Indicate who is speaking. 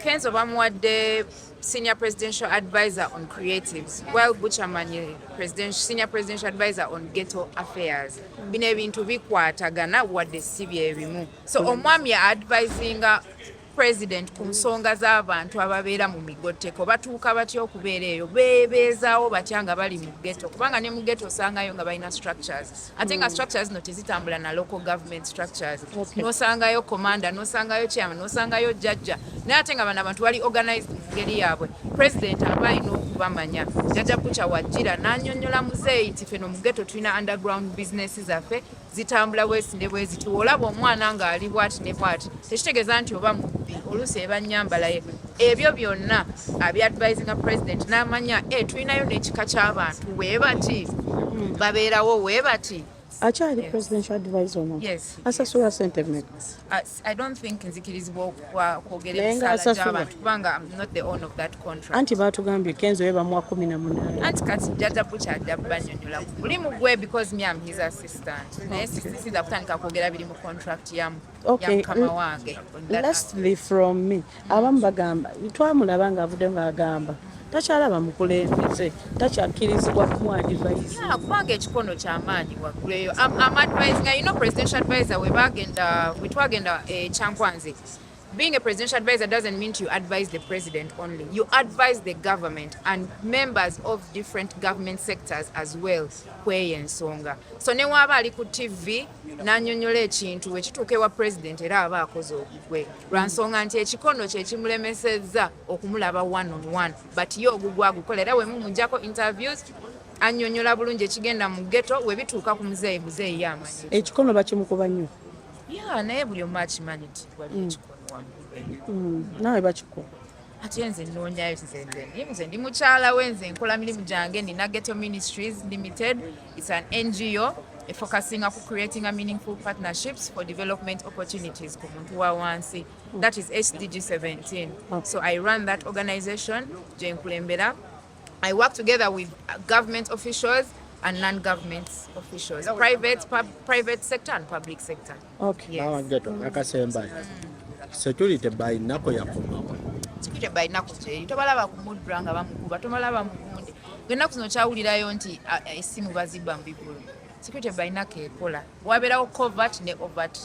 Speaker 1: Kenzo bamuwadde senior presidential advisor on creatives, while Butchaman senior presidential advisor on ghetto affairs. Bino ebintu bikwatagana wadde si bye bimu. So omwami advisinga president ku nsonga z'abantu ababeera mu migotteko batuuka batya okubeera eyo beebeezaawo batya nga bali mu ghetto kubanga ne mu ghetto osangayo nga balina structures ate nga structures zino tezitambula na local government structures n'osangayo commander n'osangayo chairman n'osangayo jjajja naye ate nga bano abantu bali organized mu ngeri yaabwe president aba alina okubamanya jjajja Butcha wajjira n'annyonnyola muzeeyi nti feno mu ghetto tulina underground business zaffe zitambula bwesi ne bwe ziti olaba omwana ng'ali bwati ne bwati tekitegeeza nti oba mubbi oluusi eba nnyambalaye ebyo byonna abyadvisinga president n'amanya tulinayo n'ekika ky'abantu weebati babeerawo weebati
Speaker 2: akyali presidential advisor no
Speaker 1: yes
Speaker 2: asasula sente mmeka
Speaker 1: I don't think nzikirizibwa okwogera ebisala gy'abantu kubanga I'm not the owner of that contract
Speaker 2: anti baatugambye Kenzo ye bamuwa 18
Speaker 1: anti kati jjajja Butcha ajja bannyonnyola buli mugwe because me am his assistant naye sisiza kutandika kwogera biri mu contract ya mukama wange
Speaker 2: lastly from me abamu bagamba twamulaba ng'avudde ng'agamba takyalaba mukulembeze takyakkirizibwa kumuadvise
Speaker 1: kubanga ekikono ky'amaanyi waggulu eyo advising presidential advisor wetwagenda Kyankwanzi. Being a presidential advisor doesn't mean you advise the president only. You advise the government and members of different government sectors as well. Kweye nsonga. So ne waba ali ku TV n'annyonnyola ekintu ekituuka ewa president era aba akoze obugwe. Lwa nsonga nti ekikono kye kimulemesezza okumulaba one on one. But ye ogugwa agukolera we mumujjako interviews annyonnyola bulungi ekigenda mu ghetto we bituuka ku muzeeyi y'amanyi.
Speaker 2: Ekikono bakimukuba nnyo.
Speaker 1: Naye buli omu akimanyi nti wali ekikono.
Speaker 2: Nawe bakikuba
Speaker 1: ate nze nnoonyayo nze ndi mukyala we nze nkola mirimu gyange nina Ghetto Ministries Limited. It's an NGO focusing on creating a meaningful partnerships for development opportunities ku muntu wa wansi. That is SDG 17. So I run that organization gye nkulembera. I work together with government officials and non-government officials, private sector and public sector.
Speaker 2: Okay.
Speaker 3: Maama Ghetto akasemba. Security by nako yakomawo.
Speaker 1: Security by nako je. Tobalaba ku mudra nga bamukuba, tobalaba mu gundi. Genda kuno kyawulirayo nti essimu bazibba mbigulu. Security by nako ekola. Wabeerawo covert ne overt.